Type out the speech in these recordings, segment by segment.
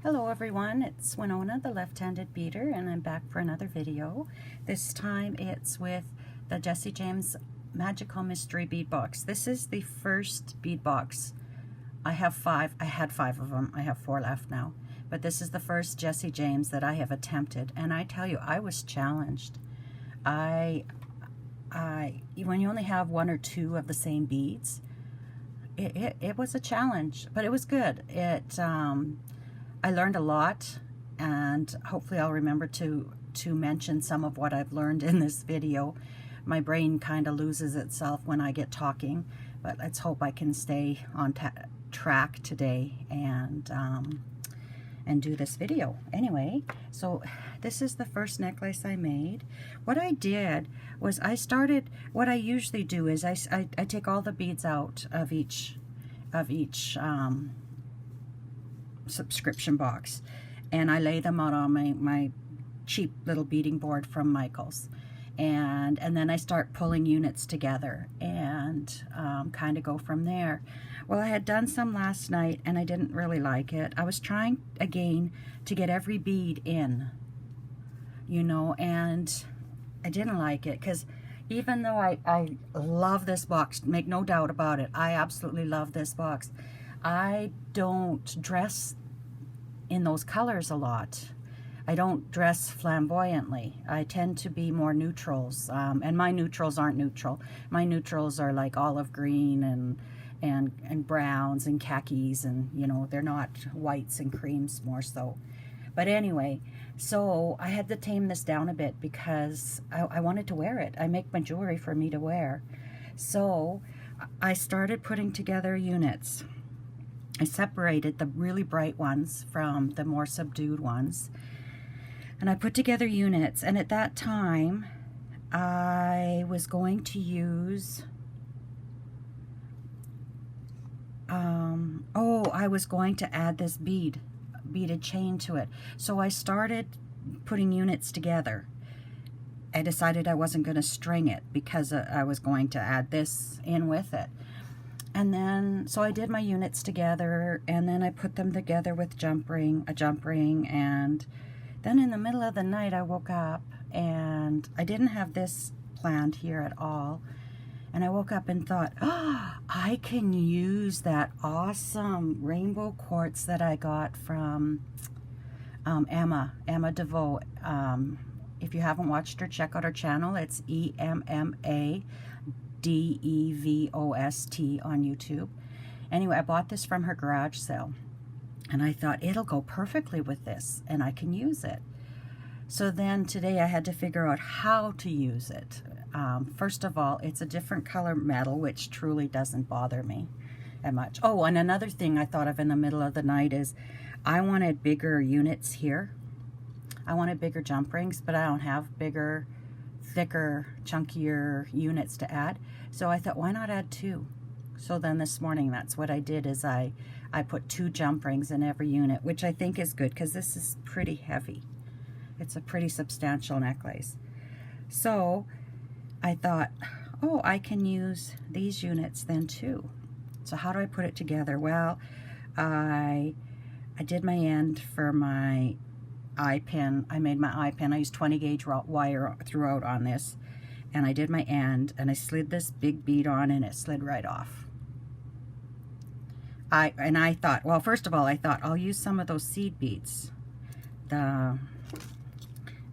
Hello everyone, it's Winona, the left-handed beater, and I'm back for another video. This time it's with the Jesse James Magical Mystery Bead Box. This is the first bead box. I had 5 of them. I have 4 left now. But this is the first Jesse James that I have attempted, and I tell you, I was challenged. When you only have 1 or 2 of the same beads, it was a challenge, but it was good. I learned a lot, and hopefully I'll remember to mention some of what I've learned in this video. My brain kind of loses itself when I get talking, but let's hope I can stay on track today and do this video. Anyway, so this is the first necklace I made. What I did was what I usually do is I take all the beads out of each subscription box, and I lay them out on my cheap little beading board from Michael's, and then I start pulling units together and kind of go from there. Well, I had done some last night and I didn't really like it. I was trying again to get every bead in, you know, and I didn't like it, because even though I love this box, make no doubt about it, I absolutely love this box, I don't dress in those colors a lot. I don't dress flamboyantly. I tend to be more neutrals, and my neutrals aren't neutral. My neutrals are like olive green and browns and khakis, and you know, they're not whites and creams, more so. But anyway, so I had to tame this down a bit because I wanted to wear it. I make my jewelry for me to wear. So I started putting together units. I separated the really bright ones from the more subdued ones, and I put together units. And at that time I was going to use I was going to add this beaded chain to it. So I started putting units together. I decided I wasn't going to string it because I was going to add this in with it. And then, so I did my units together, and then I put them together with a jump ring, and then in the middle of the night I woke up, and I didn't have this planned here at all, and I woke up and thought, oh, I can use that awesome rainbow quartz that I got from Emma DeVoe. If you haven't watched her, check out her channel. It's EMMA DEVOST on YouTube. Anyway, I bought this from her garage sale, and I thought it'll go perfectly with this and I can use it. So then today I had to figure out how to use it. First of all, it's a different color metal, which truly doesn't bother me that much. Oh, and another thing I thought of in the middle of the night is I wanted bigger units here. I wanted bigger jump rings, but I don't have bigger, thicker, chunkier units to add. So I thought, why not add 2? So then this morning, that's what I did, is I put 2 jump rings in every unit, which I think is good because this is pretty heavy. It's a pretty substantial necklace. So I thought, oh, I can use these units then too. So how do I put it together? Well, I did my end for my eye pin. I made my eye pin. I used 20 gauge wire throughout on this, and I did my end, and I slid this big bead on, and it slid right off. I thought, well, first of all, I thought I'll use some of those seed beads,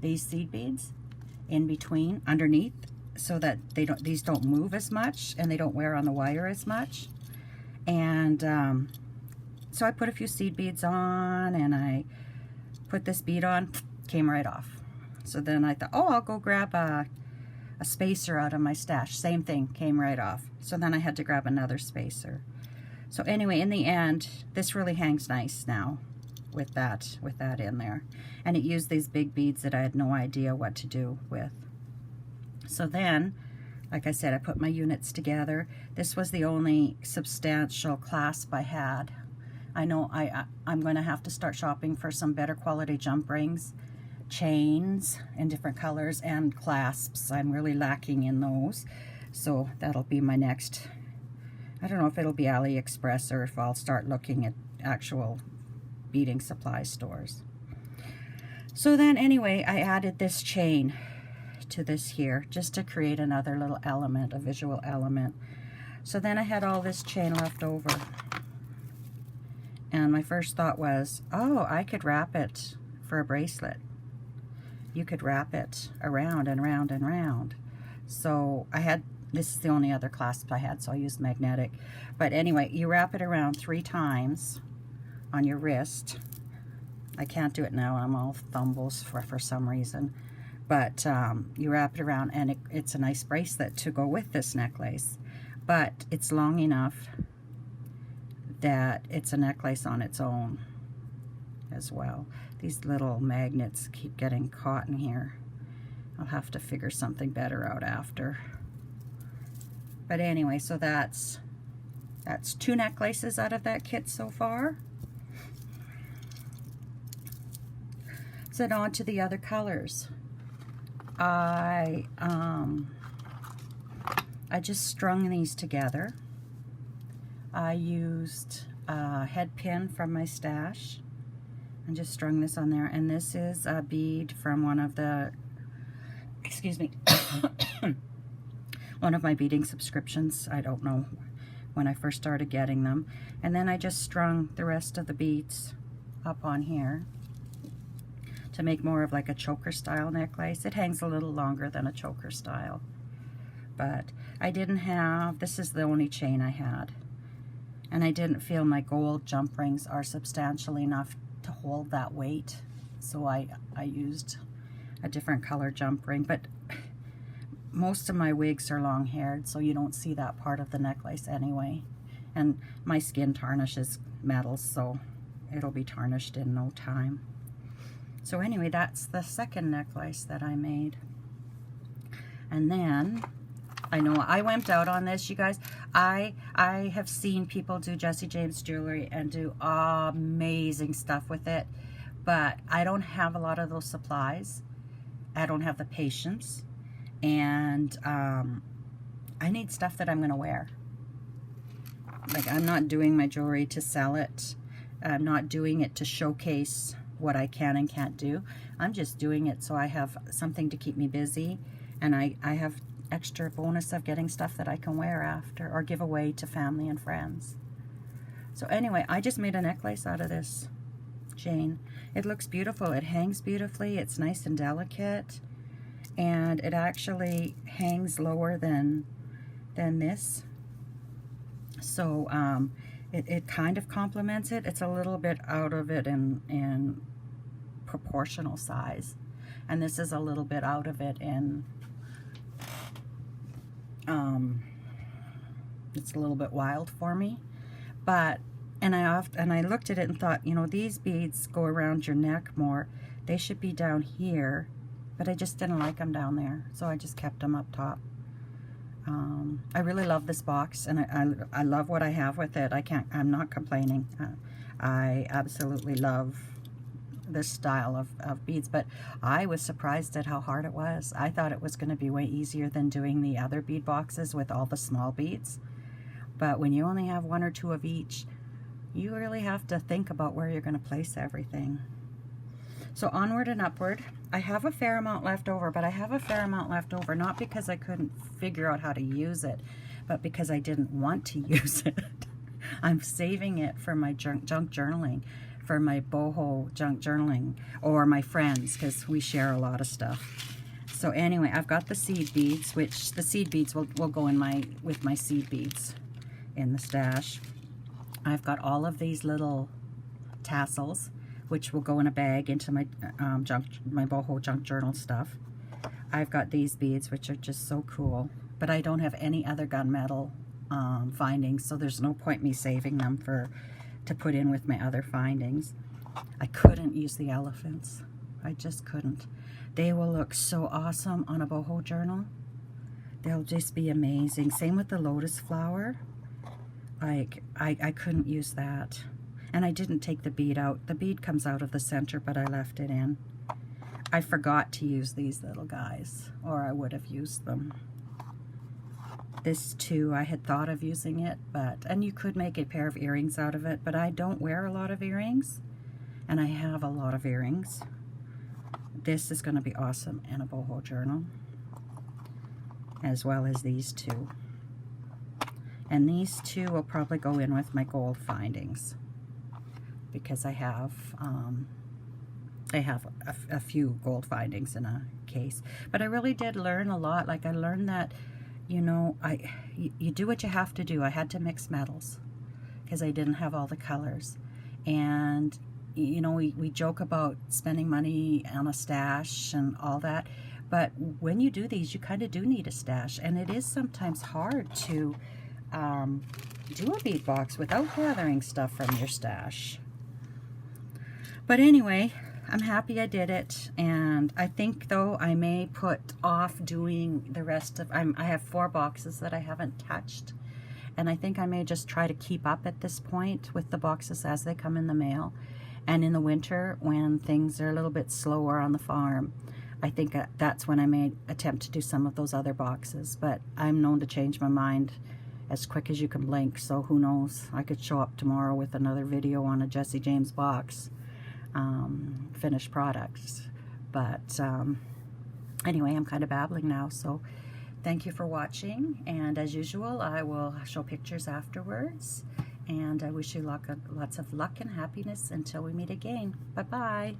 these seed beads in between, underneath, so that these don't move as much and they don't wear on the wire as much. And so I put a few seed beads on, and I put this bead on, came right off. So then I thought, oh, I'll go grab a spacer out of my stash. Same thing, came right off. So then I had to grab another spacer. So anyway, in the end, this really hangs nice now with that in there. And it used these big beads that I had no idea what to do with. So then, like I said, I put my units together. This was the only substantial clasp I had. I know I'm going to have to start shopping for some better quality jump rings, chains in different colors, and clasps. I'm really lacking in those. So that'll be my next, I don't know if it'll be AliExpress or if I'll start looking at actual beading supply stores. So then anyway, I added this chain to this here just to create another little element, a visual element. So then I had all this chain left over. And my first thought was, oh, I could wrap it for a bracelet. You could wrap it around and round and round. So I had, this is the only other clasp I had, so I used magnetic. But anyway, you wrap it around 3 times on your wrist. I can't do it now, I'm all thumbles for some reason. But you wrap it around, and it's a nice bracelet to go with this necklace. But it's long enough that it's a necklace on its own as well. These little magnets keep getting caught in here. I'll have to figure something better out after. But anyway, so that's 2 necklaces out of that kit so far. So on to the other colors. I just strung these together. I used a head pin from my stash and just strung this on there. And this is a bead from one of the, excuse me, one of my beading subscriptions. I don't know when I first started getting them. And then I just strung the rest of the beads up on here to make more of like a choker style necklace. It hangs a little longer than a choker style. But I didn't have, this is the only chain I had. And I didn't feel my gold jump rings are substantial enough to hold that weight. So I used a different color jump ring. But most of my wigs are long haired, so you don't see that part of the necklace anyway. And my skin tarnishes metals, so it'll be tarnished in no time. So anyway, that's the second necklace that I made. And then, I know I wimped out on this, you guys. I have seen people do Jesse James jewelry and do amazing stuff with it, but I don't have a lot of those supplies. I don't have the patience, and I need stuff that I'm going to wear. Like, I'm not doing my jewelry to sell it. I'm not doing it to showcase what I can and can't do. I'm just doing it so I have something to keep me busy, and I have extra bonus of getting stuff that I can wear after or give away to family and friends. So anyway, I just made a necklace out of this chain. It looks beautiful. It hangs beautifully. It's nice and delicate, and it actually hangs lower than this. So it kind of complements it. It's a little bit out of it in proportional size, and this is a little bit out of it in it's a little bit wild for me. But and I looked at it and thought, you know, these beads go around your neck more. They should be down here, but I just didn't like them down there, so I just kept them up top. I really love this box, and I love what I have with it. I'm not complaining. I absolutely love this style of beads, but I was surprised at how hard it was. I thought it was going to be way easier than doing the other bead boxes with all the small beads. But when you only have 1 or 2 of each, you really have to think about where you're going to place everything. So onward and upward. I have a fair amount left over, but I have a fair amount left over not because I couldn't figure out how to use it, but because I didn't want to use it. I'm saving it for my junk journaling, for my boho junk journaling, or my friends, because we share a lot of stuff. So anyway, I've got the seed beads, which the seed beads will go in with my seed beads in the stash. I've got all of these little tassels, which will go in a bag into my my boho junk journal stuff. I've got these beads, which are just so cool, but I don't have any other gunmetal findings, so there's no point me saving them to put in with my other findings. I couldn't use the elephants. I just couldn't. They will look so awesome on a boho journal. They'll just be amazing. Same with the lotus flower. Like, I couldn't use that. And I didn't take the bead out. The bead comes out of the center, but I left it in. I forgot to use these little guys, or I would have used them. This too, I had thought of using it, and you could make a pair of earrings out of it, but I don't wear a lot of earrings. And I have a lot of earrings. This is going to be awesome in a boho journal, as well as these two. And these two will probably go in with my gold findings, because I have a few gold findings in a case. But I really did learn a lot. Like, I learned that, you know, you do what you have to do. I had to mix metals because I didn't have all the colors. And, you know, we joke about spending money on a stash and all that. But when you do these, you kind of do need a stash. And it is sometimes hard to do a bead box without gathering stuff from your stash. But anyway, I'm happy I did it, and I think, though, I may put off doing the rest of, I have 4 boxes that I haven't touched, and I think I may just try to keep up at this point with the boxes as they come in the mail. And in the winter, when things are a little bit slower on the farm, I think that's when I may attempt to do some of those other boxes. But I'm known to change my mind as quick as you can blink, so who knows, I could show up tomorrow with another video on a Jesse James box, finished products. But anyway, I'm kind of babbling now, so thank you for watching, and as usual, I will show pictures afterwards, and I wish you lots of luck and happiness until we meet again. Bye bye.